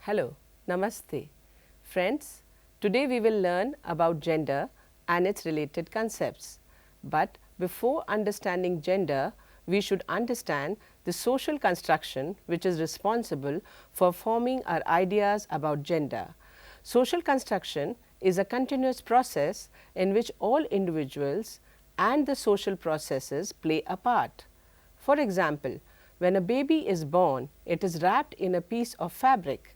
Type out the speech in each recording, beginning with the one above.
Hello, Namaste. Friends, today we will learn about gender and its related concepts. But before understanding gender, we should understand the social construction which is responsible for forming our ideas about gender. Social construction is a continuous process in which all individuals and the social processes play a part. For example, when a baby is born, it is wrapped in a piece of fabric.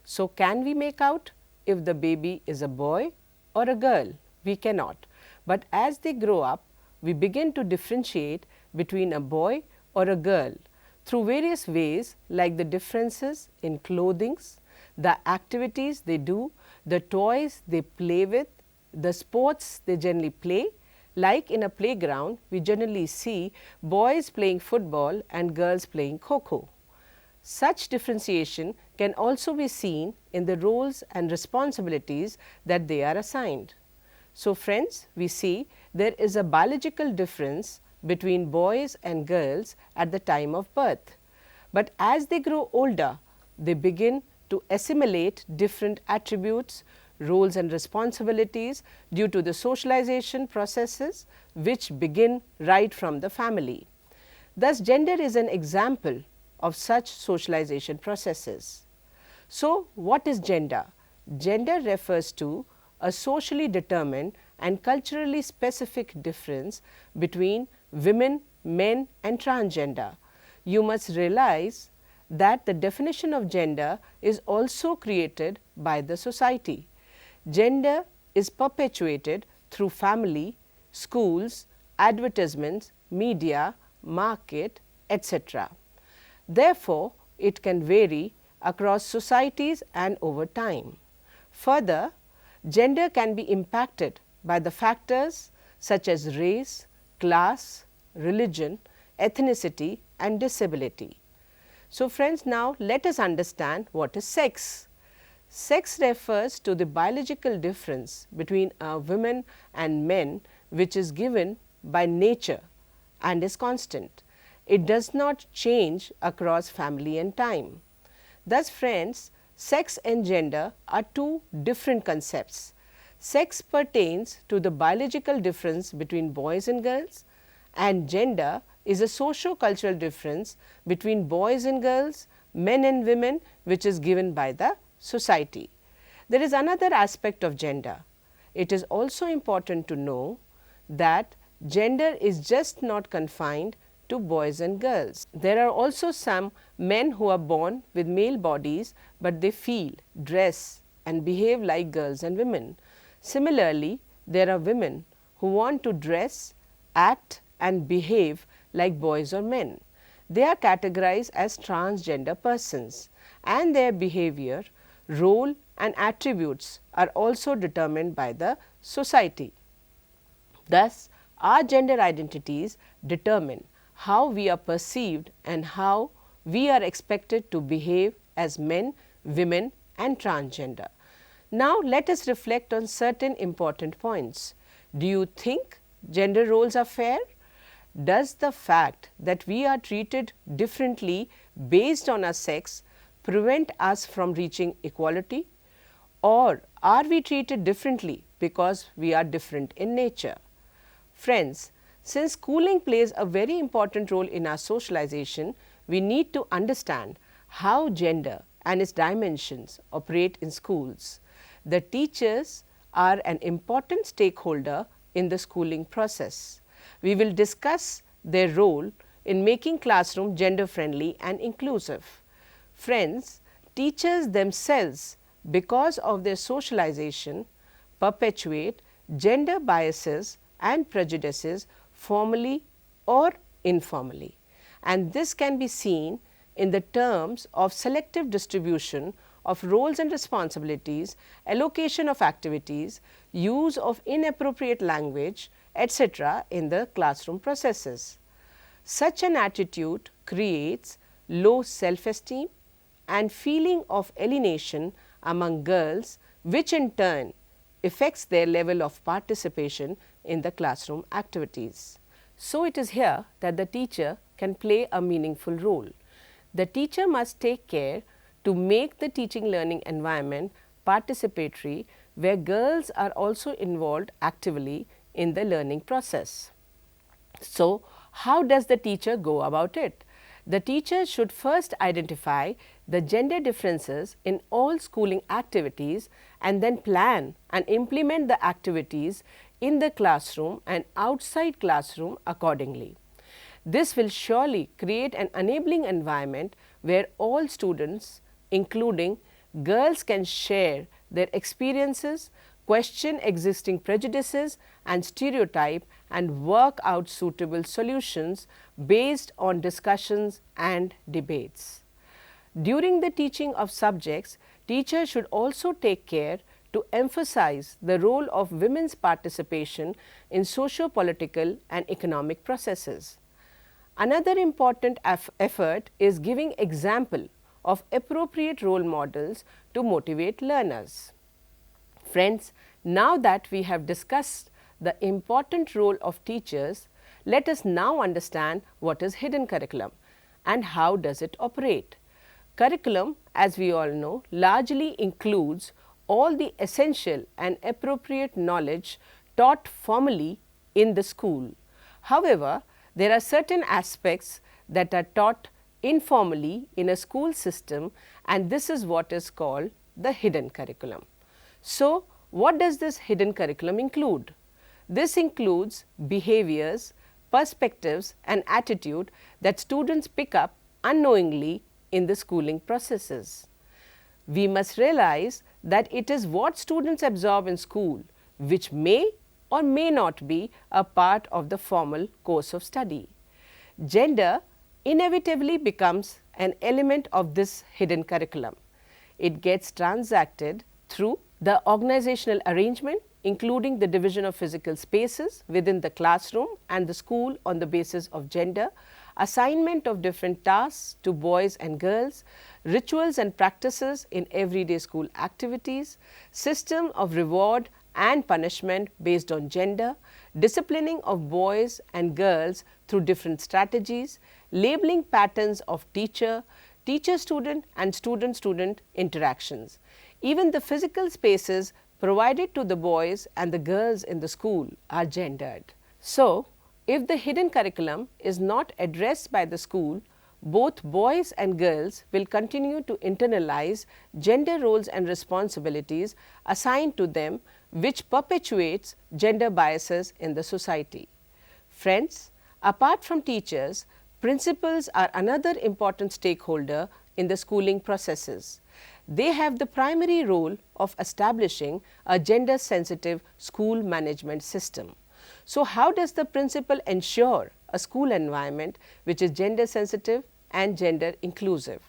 So, can we make out if the baby is a boy or a girl? We cannot. But as they grow up, we begin to differentiate between a boy or a girl through various ways like the differences in clothing, the activities they do, the toys they play with, the sports they generally play. Like in a playground, we generally see boys playing football and girls playing kho-kho. Such differentiation can also be seen in the roles and responsibilities that they are assigned. So, friends, we see there is a biological difference between boys and girls at the time of birth, but as they grow older, they begin to assimilate different attributes, roles and responsibilities due to the socialization processes which begin right from the family. Thus, gender is an example of such socialization processes. So, what is gender? Gender refers to a socially determined and culturally specific difference between women, men and transgender. You must realize that the definition of gender is also created by the society. Gender is perpetuated through family, schools, advertisements, media, market, etc. Therefore, it can vary across societies and over time. Further, gender can be impacted by the factors such as race, class, religion, ethnicity and disability. So, friends, now let us understand what is sex. Sex refers to the biological difference between women and men which is given by nature and is constant. It does not change across family and time. Thus, friends, sex and gender are two different concepts. Sex pertains to the biological difference between boys and girls, and gender is a socio-cultural difference between boys and girls, men and women, which is given by the society. There is another aspect of gender. It is also important to know that gender is just not confined to boys and girls. There are also some men who are born with male bodies, but they feel, dress and behave like girls and women. Similarly, there are women who want to dress, act and behave like boys or men. They are categorized as transgender persons, and their behavior, role and attributes are also determined by the society. Thus, our gender identities determine how we are perceived and how we are expected to behave as men, women and transgender. Now, let us reflect on certain important points. Do you think gender roles are fair? Does the fact that we are treated differently based on our sex prevent us from reaching equality? Or are we treated differently because we are different in nature? Friends, since schooling plays a very important role in our socialization, we need to understand how gender and its dimensions operate in schools. The teachers are an important stakeholder in the schooling process. We will discuss their role in making classroom gender friendly and inclusive. Friends, teachers themselves, because of their socialization, perpetuate gender biases and prejudices formally or informally, and this can be seen in the terms of selective distribution of roles and responsibilities, allocation of activities, use of inappropriate language, etc. in the classroom processes. Such an attitude creates low self-esteem and feeling of alienation among girls, which in turn affects their level of participation in the classroom activities. So, it is here that the teacher can play a meaningful role. The teacher must take care to make the teaching learning environment participatory, where girls are also involved actively in the learning process. So, how does the teacher go about it? The teacher should first identify the gender differences in all schooling activities and then plan and implement the activities in the classroom and outside classroom accordingly. This will surely create an enabling environment where all students, including girls, can share their experiences, question existing prejudices and stereotype, and work out suitable solutions based on discussions and debates. During the teaching of subjects, teachers should also take care to emphasize the role of women's participation in socio-political and economic processes. Another important effort is giving example of appropriate role models to motivate learners. Friends, now that we have discussed the important role of teachers, let us now understand what is hidden curriculum and how does it operate. Curriculum, as we all know, largely includes all the essential and appropriate knowledge taught formally in the school. However, there are certain aspects that are taught informally in a school system, and this is what is called the hidden curriculum. So, what does this hidden curriculum include? This includes behaviors, perspectives and attitude that students pick up unknowingly in the schooling processes. We must realize that it is what students absorb in school which may or may not be a part of the formal course of study. Gender inevitably becomes an element of this hidden curriculum. It gets transacted through the organizational arrangement, including the division of physical spaces within the classroom and the school on the basis of gender, assignment of different tasks to boys and girls, rituals and practices in everyday school activities, system of reward and punishment based on gender, disciplining of boys and girls through different strategies, labeling patterns of teacher-student and student-student interactions. Even the physical spaces provided to the boys and the girls in the school are gendered. So, if the hidden curriculum is not addressed by the school, both boys and girls will continue to internalize gender roles and responsibilities assigned to them, which perpetuates gender biases in the society. Friends, apart from teachers, principals are another important stakeholder in the schooling processes. They have the primary role of establishing a gender sensitive school management system. So, how does the principal ensure a school environment which is gender sensitive and gender inclusive?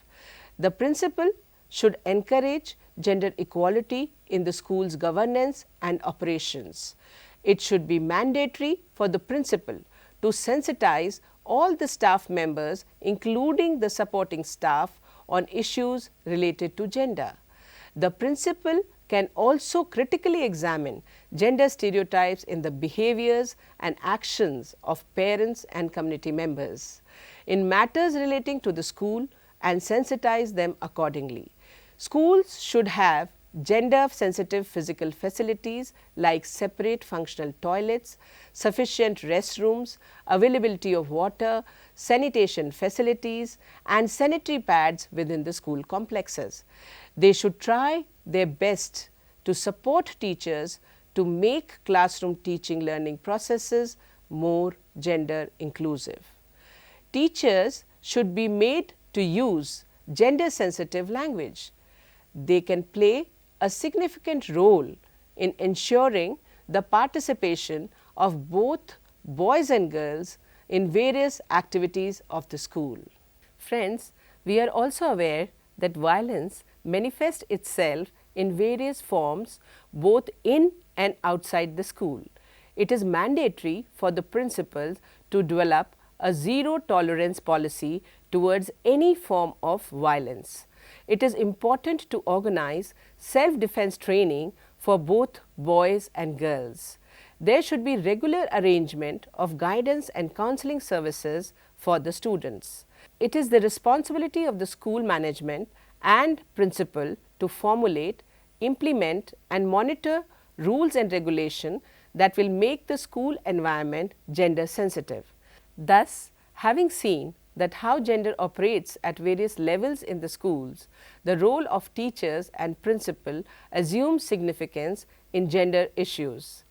The principal should encourage gender equality in the school's governance and operations. It should be mandatory for the principal to sensitize all the staff members, including the supporting staff, on issues related to gender. The principal can also critically examine gender stereotypes in the behaviors and actions of parents and community members in matters relating to the school and sensitize them accordingly. Schools should have gender sensitive physical facilities like separate functional toilets, sufficient restrooms, availability of water, sanitation facilities and sanitary pads within the school complexes. They should try their best to support teachers to make classroom teaching learning processes more gender inclusive. Teachers should be made to use gender sensitive language. They can play a significant role in ensuring the participation of both boys and girls in various activities of the school. Friends, we are also aware that violence manifests itself in various forms both in and outside the school. It is mandatory for the principals to develop a zero tolerance policy towards any form of violence. It is important to organize self-defense training for both boys and girls. There should be regular arrangement of guidance and counseling services for the students. It is the responsibility of the school management and principal to formulate, implement and monitor rules and regulation that will make the school environment gender sensitive. Thus, having seen that how gender operates at various levels in the schools, the role of teachers and principal assumes significance in gender issues.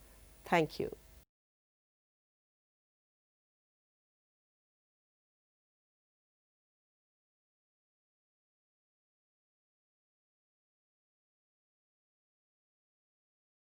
Thank you.